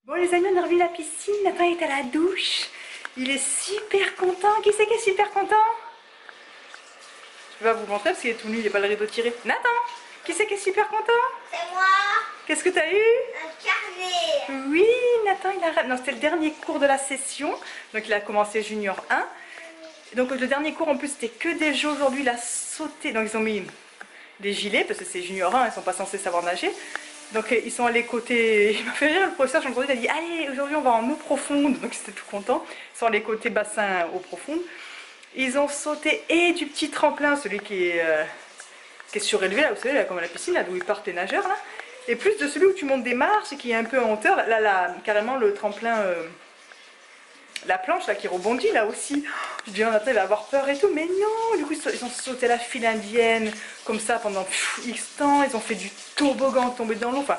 Bon les amis, on a revu la piscine, Nathan est à la douche. Il est super content. Qui c'est qui est super content? Je vais vous montrer parce qu'il est tout nu, il n'est pas le rideau tiré. Nathan, qui c'est qui est super content? C'est moi, Qu'est-ce que t'as eu? un carnet. Oui, Nathan, il a... Non, c'était le dernier cours de la session. Donc il a commencé junior 1. Donc le dernier cours en plus c'était que des jeux aujourd'hui, il a sauté. Donc ils ont mis des gilets parce que c'est junior 1, ils sont pas censés savoir nager. Donc ils sont allés côté, il m'a fait rire le professeur, je me il a dit allez aujourd'hui on va en eau profonde, donc j'étais tout content. Ils sont allés côté bassin eau profonde. Ils ont sauté et du petit tremplin, celui qui est surélevé là, vous savez, là, comme à la piscine, là d'où ils partent les nageurs là. Et plus de celui où tu montes des marches et qui est un peu en hauteur, là carrément le tremplin, la planche là qui rebondit là aussi. Je dis, Nathan il va avoir peur et tout, mais non, du coup ils ont sauté la file indienne comme ça pendant X temps, ils ont fait du toboggan tombé dans l'eau, enfin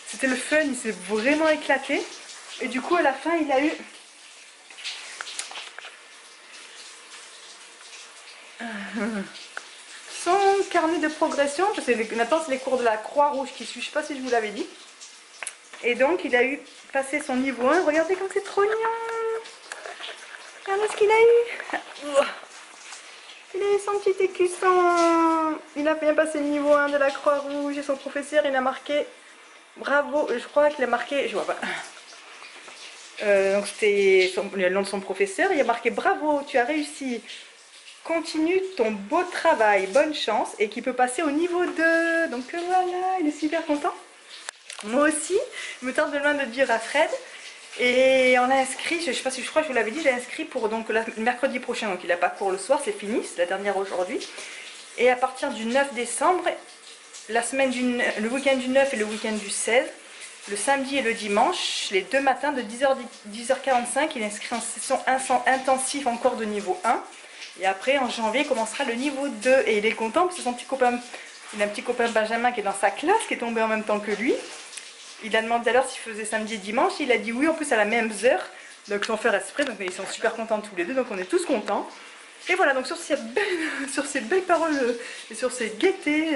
c'était le fun, il s'est vraiment éclaté. Et du coup à la fin il a eu son carnet de progression, parce que Nathan c'est les cours de la Croix-Rouge qui suit, je sais pas si je vous l'avais dit. Et donc il a eu passé son niveau 1, regardez comme c'est trop mignon. Regardez ce qu'il a eu. Il a eu son petit écusson. Il a bien passé le niveau 1 de la Croix-Rouge et son professeur il a marqué bravo, je crois qu'il a marqué, je vois pas. Donc c'était le nom de son professeur, il a marqué bravo, tu as réussi. Continue ton beau travail, bonne chance, et qui peut passer au niveau 2. Donc voilà, il est super content. Moi aussi, il me tente de loin de dire à Fred. Et on l'a inscrit, je sais pas si je crois que je vous l'avais dit, j'ai inscrit pour donc le mercredi prochain, donc il n'a pas cours le soir, c'est fini, c'est la dernière aujourd'hui. Et à partir du 9 décembre, le week-end du 9 et le week-end du 16, le samedi et le dimanche, les deux matins de 10h45, il est inscrit en session intensive encore de niveau 1. Et après, en janvier, il commencera le niveau 2. Et il est content parce que son petit copain, il a un petit copain Benjamin qui est dans sa classe, qui est tombé en même temps que lui. Il a demandé alors s'il faisait samedi et dimanche. Il a dit oui, en plus à la même heure. Donc sans faire exprès, donc ils sont super contents tous les deux, donc on est tous contents. Et voilà, donc sur ces belles paroles et sur ces gaietés,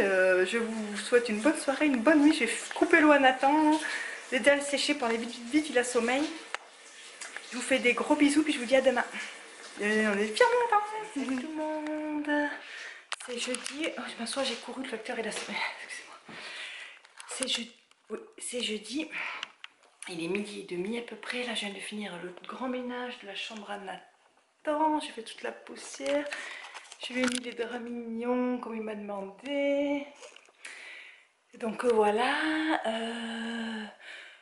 je vous souhaite une bonne soirée, une bonne nuit. Je vais couper l'eau à Nathan, l'aider à le sécher pour aller vite, vite, il a sommeil. Je vous fais des gros bisous, puis je vous dis à demain. Et on est fiers de Nathan. Salut tout le monde. C'est jeudi. Oh, je m'assois, j'ai couru, le facteur il a sommeil. Excusez-moi. C'est jeudi. Il est midi et demi à peu près. Là, je viens de finir le grand ménage de la chambre à Nathan. J'ai fait toute la poussière. Je lui ai mis les draps mignons comme il m'a demandé. Et donc voilà.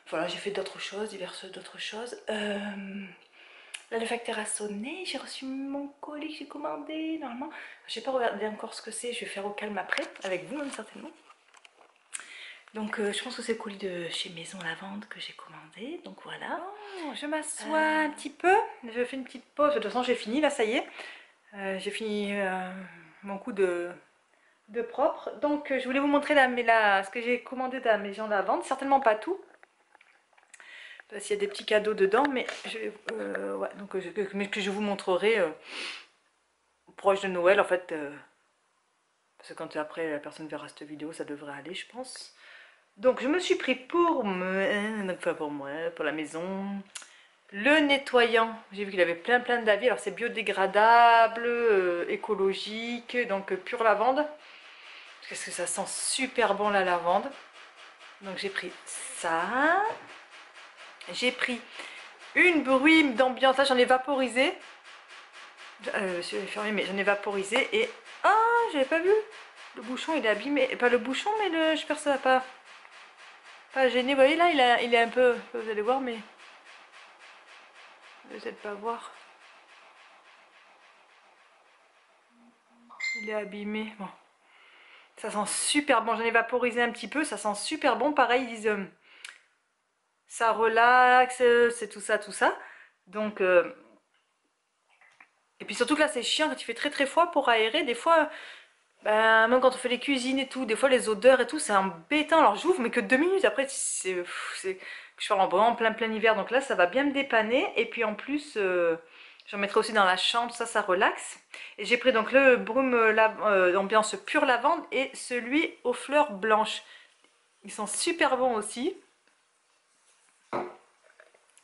Voilà, j'ai fait d'autres choses, diverses d'autres choses. Là, le facteur a sonné. J'ai reçu mon colis que j'ai commandé. Normalement, je n'ai pas regardé encore ce que c'est. Je vais faire au calme après, avec vous même certainement. Donc je pense que c'est le colis de chez Maison Lavande que j'ai commandé. Donc voilà. Oh, je m'assois un petit peu. Je fais une petite pause. De toute façon j'ai fini là, ça y est. J'ai fini mon coup de propre. Donc je voulais vous montrer ce que j'ai commandé de la Maison Lavande. Certainement pas tout. Parce qu'il y a des petits cadeaux dedans. Mais ouais, donc, que je vous montrerai proche de Noël en fait. Parce que quand après la personne verra cette vidéo, ça devrait aller je pense. Donc je me suis pris pour moi, pour la maison, le nettoyant. J'ai vu qu'il avait plein d'avis. Alors c'est biodégradable, écologique, donc pure lavande. Parce que ça sent super bon la lavande. Donc j'ai pris ça. J'ai pris une brume d'ambiance. Là j'en ai vaporisé. Je suis fermée mais j'en ai vaporisé. Et ah, j'avais pas vu. Le bouchon il est abîmé. Pas le bouchon mais j'espère que ça va pas gêné. Vous voyez là il est un peu, vous allez voir mais vous allez peut-être pas voir. Il est abîmé. Bon. Ça sent super bon. J'en ai vaporisé un petit peu. Ça sent super bon. Pareil, ils disent ça relaxe, c'est tout ça, tout ça. Donc, et puis surtout que là, c'est chiant quand il fait très froid pour aérer. Des fois, ben, même quand on fait les cuisines et tout, des fois les odeurs et tout, c'est embêtant. Alors j'ouvre, mais que 2 minutes. Après, je parle en vraiment plein hiver. Donc là, ça va bien me dépanner. Et puis en plus, j'en mettrai aussi dans la chambre. Ça relaxe. Et j'ai pris donc le brume ambiance pure lavande et celui aux fleurs blanches. Ils sont super bons aussi.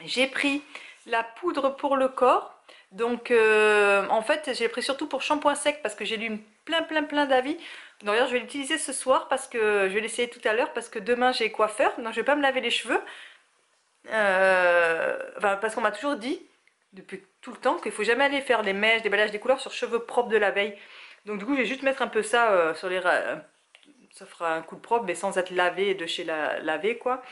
J'ai pris la poudre pour le corps. Donc en fait j'ai pris surtout pour shampoing sec parce que j'ai lu plein d'avis. D'ailleurs je vais l'utiliser ce soir parce que je vais l'essayer tout à l'heure parce que demain j'ai coiffeur. Donc je vais pas me laver les cheveux. Enfin, parce qu'on m'a toujours dit depuis tout le temps qu'il faut jamais aller faire les mèches, déballage des couleurs sur cheveux propres de la veille. Donc du coup je vais juste mettre un peu ça sur les... ça fera un coup de propre mais sans être lavé et de chez laver quoi.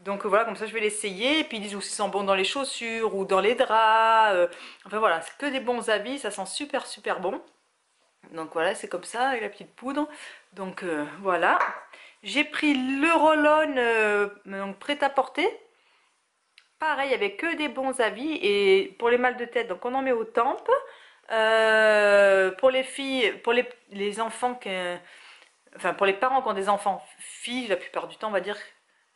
Donc voilà, comme ça je vais l'essayer. Et puis ils disent aussi sent bon dans les chaussures ou dans les draps. Enfin voilà, c'est que des bons avis, ça sent super bon. Donc voilà, c'est comme ça avec la petite poudre. Donc voilà. J'ai pris le roll-on prêt à porter. Pareil, avec que des bons avis. Et pour les mal de tête, donc on en met aux tempes. Pour les filles, pour les enfants, enfin pour les parents qui ont des enfants filles, la plupart du temps on va dire.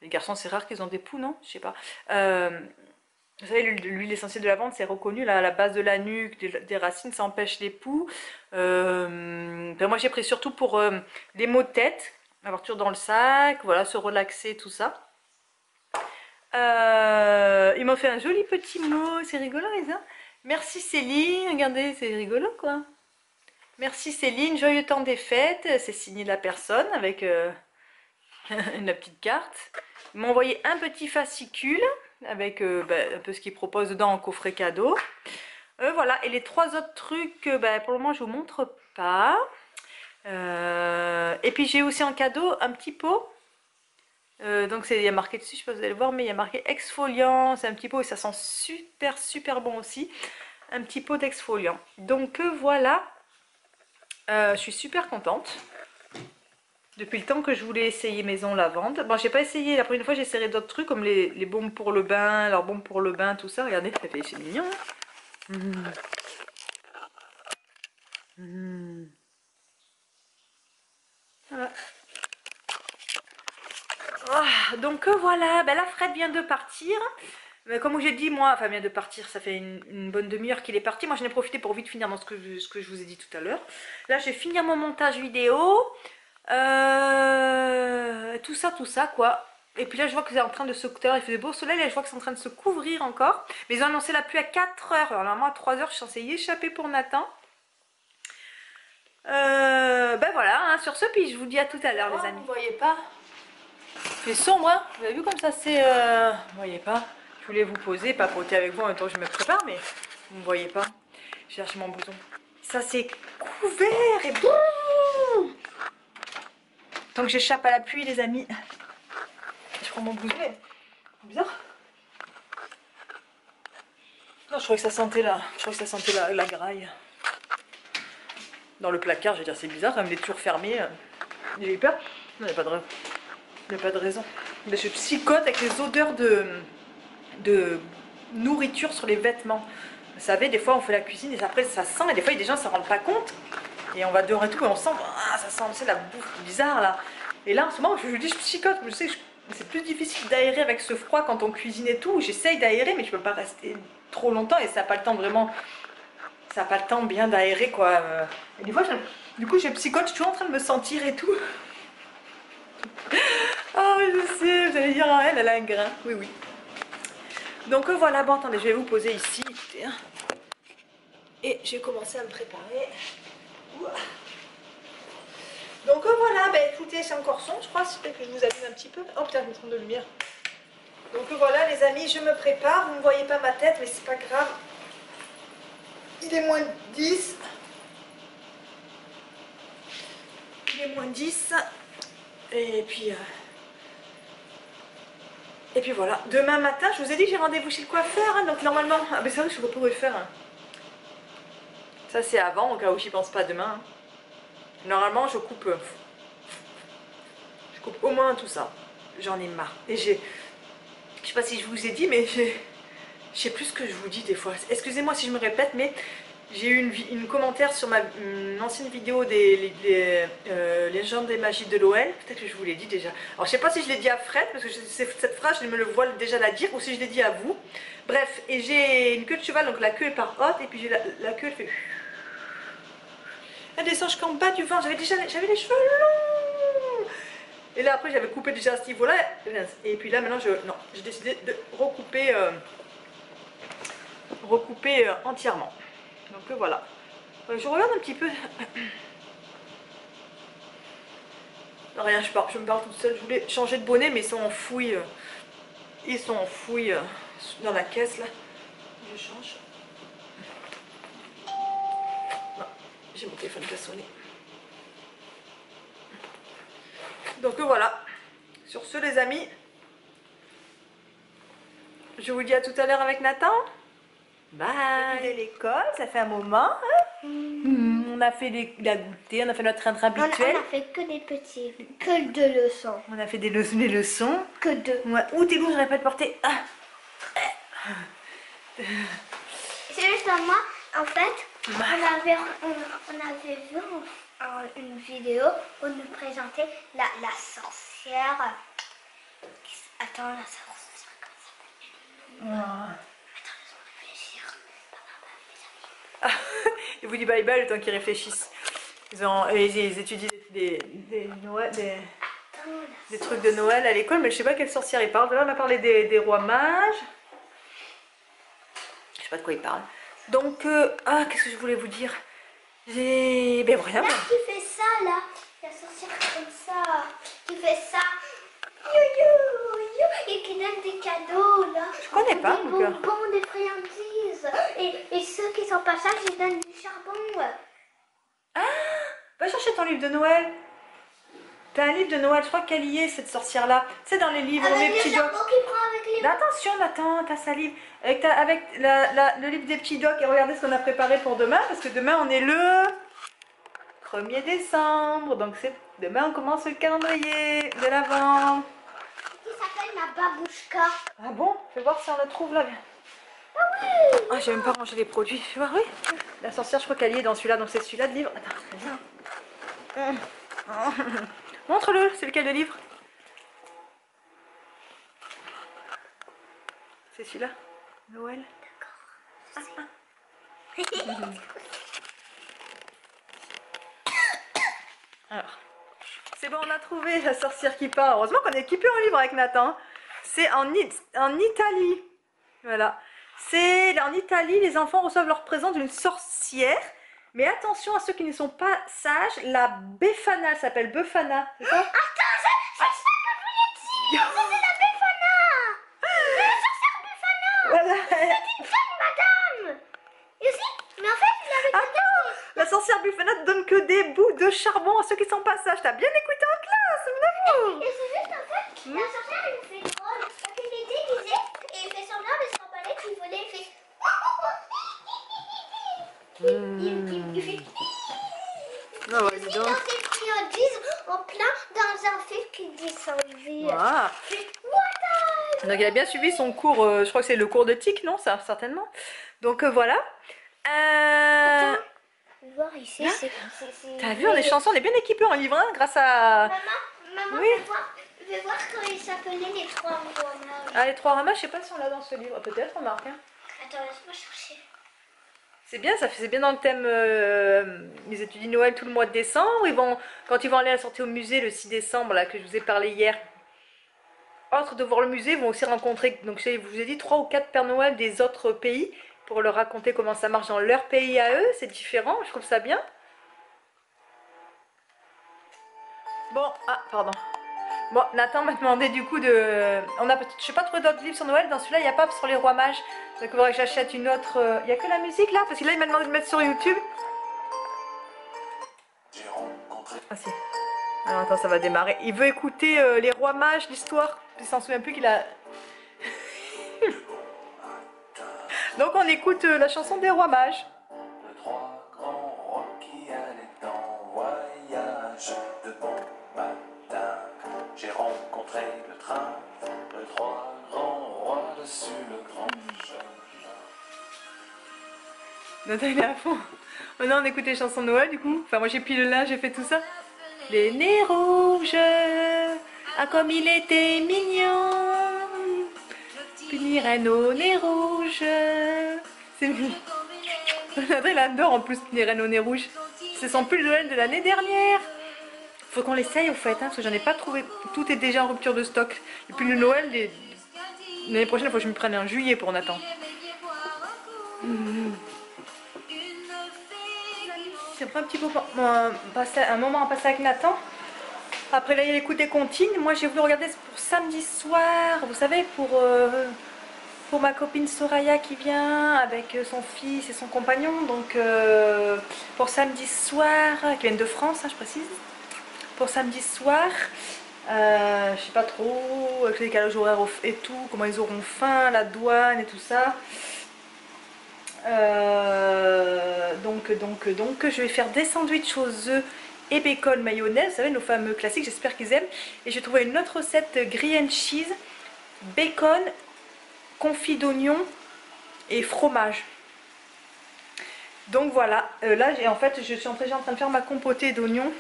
Les garçons, c'est rare qu'ils ont des poux, non? Je sais pas. Vous savez, l'huile essentielle de lavande, c'est reconnu là, à la base de la nuque, des racines, ça empêche les poux. Ben moi, j'ai pris surtout pour les maux de tête, avoir toujours dans le sac, voilà, se relaxer, tout ça. Ils m'ont fait un joli petit mot, c'est rigolo, Isa. Merci Céline, regardez, c'est rigolo quoi. Merci Céline, joyeux temps des fêtes, c'est signé de la personne avec une petite carte. Ils m'ont envoyé un petit fascicule avec un peu ce qu'ils proposent dedans en coffret cadeau. Voilà, et les 3 autres trucs, pour le moment je vous montre pas. Et puis j'ai aussi en cadeau un petit pot. Donc il y a marqué dessus, je sais pas si vous allez voir, mais il y a marqué exfoliant. C'est un petit pot et ça sent super bon aussi. Un petit pot d'exfoliant. Donc voilà, je suis super contente. Depuis le temps que je voulais essayer maison lavande. Bon, j'ai pas essayé, la première fois j'ai essayé d'autres trucs comme les baumes pour le bain, leurs baumes pour le bain, tout ça. Regardez, c'est mignon. Hein. Voilà. Oh, donc voilà, la Fred vient de partir. Mais comme j'ai dit, moi, enfin vient de partir, ça fait une bonne demi-heure qu'il est parti. Moi j'en ai profité pour vite finir dans ce que je vous ai dit tout à l'heure. Là je vais finir mon montage vidéo. Tout ça quoi. Et puis là je vois que c'est en train de se... Il fait de beau soleil, là je vois que c'est en train de se couvrir encore. Mais ils ont annoncé la pluie à 4 heures. Alors normalement à 3 heures je suis censée y échapper pour Nathan. Voilà, hein, sur ce, puis je vous dis à tout à l'heure les amis. Vous voyez pas? C'est sombre, hein? Vous avez vu comme ça c'est... Vous voyez pas? Je voulais vous poser, papoter avec vous en même temps que je me prépare, mais vous ne voyez pas. Je cherche mon bouton. Ça c'est couvert et boum! Tant que j'échappe à la pluie les amis. Je prends mon bouton. C'est bizarre. Non, je croyais que ça sentait là. Je croyais que ça sentait la graille. Dans le placard, je veux dire, c'est bizarre, même les tours fermées. J'ai eu peur. Non, il n'y a pas de raison. Mais je psychote avec les odeurs de nourriture sur les vêtements. Vous savez, des fois on fait la cuisine et après ça sent, et des fois il y a des gens qui ne s'en rendent pas compte. Et on va dehors et tout, et on sent, ah, ça sent, c'est la bouffe bizarre là. Et là en ce moment, je vous dis, je psychote, je sais que c'est plus difficile d'aérer avec ce froid quand on cuisine et tout. J'essaye d'aérer, mais je peux pas rester trop longtemps et ça n'a pas le temps vraiment. Ça n'a pas le temps bien d'aérer quoi. Et des fois, du coup, je psychote, je suis toujours en train de me sentir et tout. Oh, je sais, vous allez dire, ah, elle a un grain. Oui. Donc voilà, bon, attendez, je vais vous poser ici. Écoutez, hein. Et je vais commencer à me préparer. Ouah. Donc voilà, écoutez, c'est encore son, je crois, c'est peut-être que je vous allume un petit peu. Oh putain, je me trompe de lumière. Donc voilà, les amis, je me prépare. Vous ne voyez pas ma tête, mais c'est pas grave. Il est moins 10. Il est moins 10. Et puis voilà. Demain matin, je vous ai dit que j'ai rendez-vous chez le coiffeur. Hein, donc normalement... Ah mais c'est vrai que je ne peux pas le faire. Hein. Ça c'est avant, au cas où j'y pense pas demain. Hein. Normalement, je coupe au moins tout ça. J'en ai marre. Et je sais pas si je vous ai dit, mais je sais plus ce que je vous dis des fois. Excusez-moi si je me répète, mais j'ai eu une commentaire sur une ancienne vidéo des légendes des magies de l'OL. Peut-être que je vous l'ai dit déjà. Alors je sais pas si je l'ai dit à Fred, parce que cette phrase, je me le vois déjà la dire, ou si je l'ai dit à vous. Bref, et j'ai une queue de cheval, donc la queue est par haute, et puis j'ai la queue, elle fait... Elle descend jusqu'en bas du ventre. J'avais les cheveux longs. Et là après j'avais coupé déjà à ce niveau-là. Et puis là maintenant j'ai décidé de recouper recoupé entièrement. Donc voilà. Je regarde un petit peu. Non, rien, je me parle toute seule. Je voulais changer de bonnet, mais ils sont enfouis. Ils sont enfouis dans la caisse là. Je change. Non, j'ai mon téléphone qui a sonné. Donc voilà. Sur ce, les amis, je vous dis à tout à l'heure avec Nathan. Bye. De l'école, ça fait un moment. Hein, on a fait la goûter, on a fait notre train habituel. On a fait que des petits, que 2 leçons. On a fait des leçons. Que 2. Ouais. Ouh, t'es lourd, j'aurais pas de porter. Ah. C'est juste moi, en fait, on avait vu une vidéo où nous présentait la sorcière. Attends, la sorcière, comment ça s'appelle? Attends, laisse-moi réfléchir. Il vous dit bye bye le temps qu'ils réfléchissent. Ils étudient des trucs de Noël à l'école, mais je sais pas quelle sorcière ils parlent. Là, on a parlé des rois mages. Je sais pas de quoi ils parlent. Donc, qu'est-ce que je voulais vous dire? Ben rien. Là, qui fait ça, là. La sorcière comme ça. Qui fait ça. Et qui donne des cadeaux, là. Je connais pas, des bonbons, des friandises. Et ceux qui sont pas sages, ils donnent du charbon. Ah, va chercher ton livre de Noël. T'as un livre de Noël, je crois qu'elle y est, cette sorcière-là. C'est dans les livres, avec mes petits docs. Qui prend avec les... Attention, Nathan, t'as sa livre. Avec le livre des petits docs. Et regardez ce qu'on a préparé pour demain. Parce que demain, on est le 1er décembre. Donc, demain, on commence le calendrier de l'Avent. Qui s'appelle ma babouchka. Ah bon? Fais voir si on le trouve là. Ah oui. Ah, j'ai même pas rangé les produits. Fais voir, oui. La sorcière, je crois qu'elle y est dans celui-là. Donc, c'est celui-là de livre. Attends, montre-le, c'est lequel de livre? C'est celui-là? Noël? D'accord. Alors, c'est bon, on a trouvé la sorcière qui part. Heureusement qu'on est équipé en livre avec Nathan. C'est en Italie. Voilà. C'est en Italie, les enfants reçoivent leur présent d'une sorcière. Mais attention à ceux qui ne sont pas sages. La Befana, elle s'appelle Befana. C'est ça? Attends, c'est ça que je voulais dire. C'est la Befana. La sorcière Befana. Voilà. C'est une jeune madame. Et aussi, mais en fait, il avait... Attends, la sorcière Befana ne donne que des bouts de charbon à ceux qui sont pas sages. T'as bien écouté en classe, mon amour. Et c'est juste en fait, la sorcière, elle me fait drôle. Parce qu'il est déguisé et il fait semblant de se rappeler qu'il voulait, il fait... Il fait... Ah ouais, dis dans donc. ses friandises en plein dans un film qui dit sans vie. Ah. Donc il a bien suivi son cours, je crois que c'est le cours de TIC, non? Ça, certainement. Donc voilà. Attends, voir ici, c'est... T'as vu, on est chanceux, on est bien équipés en livre 1 grâce à... Maman, Oui. je vais voir comment ils s'appelaient les 3 rois mages. Ah, les 3 ramas, je sais pas si on l'a dans ce livre. Peut-être, remarque. Hein. Attends, laisse-moi chercher. C'est bien, c'est bien dans le thème. Ils étudient Noël tout le mois de décembre. Quand ils vont aller à la sortie au musée le 6 décembre, là, que je vous ai parlé hier. Autre de voir le musée, ils vont aussi rencontrer, donc je vous ai dit, 3 ou 4 Pères Noël des autres pays pour leur raconter comment ça marche dans leur pays à eux. C'est différent, je trouve ça bien. Bon, pardon. Bon, Nathan m'a demandé du coup de... je sais pas trouvé d'autres livres sur Noël, dans celui-là il n'y a pas sur les rois mages. Donc il faudrait que j'achète une autre... Il n'y a que la musique là, parce que là il m'a demandé de mettre sur YouTube. Ah si. Alors attends, ça va démarrer. Il veut écouter les rois mages, l'histoire. Il s'en souvient plus qu'il a... Donc on écoute la chanson des rois mages. Les 3 grands rois qui allaient en voyage de bon matin. J'ai rencontré le train, les 3 grands rois dessus le grand chemin. Nathan il est à fond. Maintenant on écoute les chansons de Noël du coup. Enfin moi j'ai pris le linge, j'ai fait tout ça. Les nez rouges, ah comme il était mignon. Punir un au nez rouge. C'est mignon. Nathan il adore en plus Punir un au nez rouge. C'est son pull de Noël de l'année dernière. Faut qu'on l'essaye au fait, hein, parce que j'en ai pas trouvé. Tout est déjà en rupture de stock. Et puis le Noël, l'année prochaine, il faut que je me prenne un juillet pour Nathan. J'ai pris un petit peu un moment à passer avec Nathan. Après là il y a l'écoute des comptines. Moi j'ai voulu regarder pour samedi soir, vous savez, pour ma copine Soraya qui vient avec son fils et son compagnon. Donc pour samedi soir, qui viennent de France, hein, je précise. Pour samedi soir, je sais pas trop, avec le décalage horaire et tout, comment ils auront faim, la douane et tout ça. Donc je vais faire des sandwichs aux œufs et bacon mayonnaise, vous savez, nos fameux classiques, j'espère qu'ils aiment. Et j'ai trouvé une autre recette grilled and cheese, bacon, confit d'oignon et fromage. Donc voilà, là en fait je suis en train de faire ma compotée d'oignons.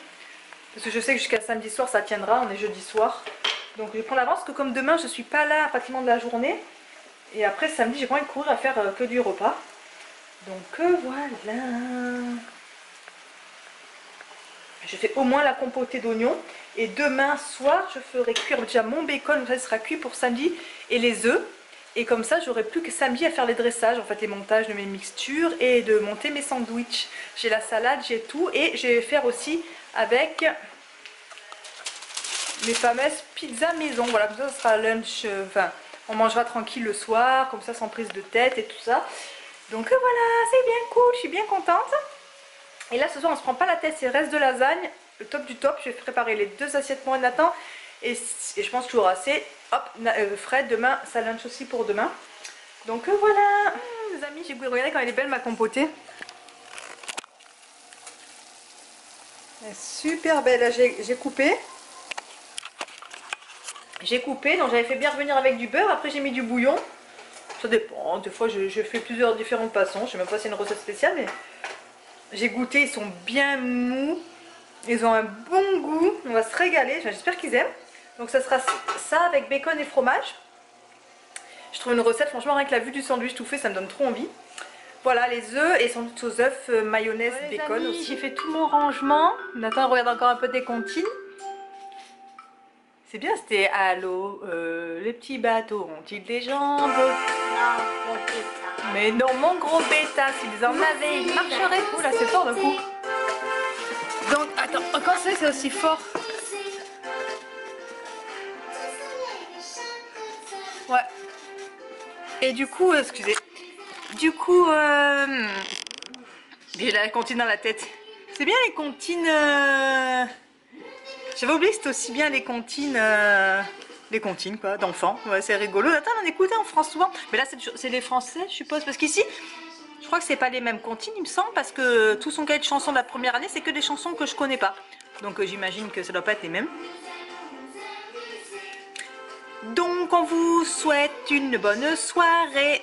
Parce que je sais que jusqu'à samedi soir ça tiendra, on est jeudi soir. Donc je vais prendre l'avance, parce que comme demain je suis pas là pratiquement de la journée. Et après samedi j'ai pas envie de courir à faire que du repas. Donc voilà. Je fais au moins la compotée d'oignons. Et demain soir je ferai cuire déjà mon bacon, ça sera cuit pour samedi. Et les œufs. Et comme ça j'aurai plus que samedi à faire les dressages, en fait les montages de mes mixtures. Et de monter mes sandwichs. J'ai la salade, j'ai tout. Et je vais faire aussi avec mes fameuses pizzas maison. Voilà, comme ça sera lunch, enfin on mangera tranquille le soir, comme ça sans prise de tête et tout ça. Donc voilà, c'est bien cool, je suis bien contente. Et là ce soir on se prend pas la tête, c'est reste de lasagne, le top du top. Je vais préparer les 2 assiettes pour Nathan. Et je pense que j'aurai assez. Hop, Fred demain, sa lunch aussi pour demain. Donc voilà, les amis, j'ai goûté, regardez quand elle est belle ma compotée. Elle est super belle, là j'ai coupé. J'ai coupé, donc j'avais fait bien revenir avec du beurre, après j'ai mis du bouillon. Ça dépend, des fois je fais plusieurs différentes façons, je sais même pas si c'est une recette spéciale, mais j'ai goûté, ils sont bien mous, ils ont un bon goût, on va se régaler, enfin, j'espère qu'ils aiment. Donc ça sera ça avec bacon et fromage. Je trouve une recette, franchement rien que la vue du sandwich tout fait, ça me donne trop envie. Voilà les œufs et sandwich aux œufs, mayonnaise, ouais, bacon aussi. J'ai fait tout mon rangement, Nathan regarde encore un peu des comptines. C'est bien, c'était allô, les petits bateaux ont-ils des jambes? Non, mon bêta. Mais non, mon gros bêta, s'ils en avaient, ils marcheraient. Ouh là, c'est fort d'un coup. Donc, attends, quand c'est aussi fort? Ouais. Et du coup, excusez. Du coup, j'ai la comptine dans la tête. C'est bien les comptines. J'avais oublié que c'était aussi bien les comptines. Les comptines quoi, d'enfants. Ouais, c'est rigolo. Attends, on en écoutait en France souvent. Mais là, c'est les Français, je suppose. Parce qu'ici, je crois que c'est pas les mêmes comptines, il me semble. Parce que tout son cahier de chansons de la première année, c'est que des chansons que je connais pas. Donc j'imagine que ça doit pas être les mêmes. Donc on vous souhaite une bonne soirée.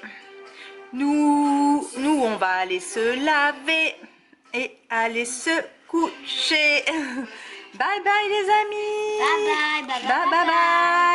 Nous on va aller se laver et aller se coucher. Bye bye les amis. Bye bye, bye bye, Bye bye bye.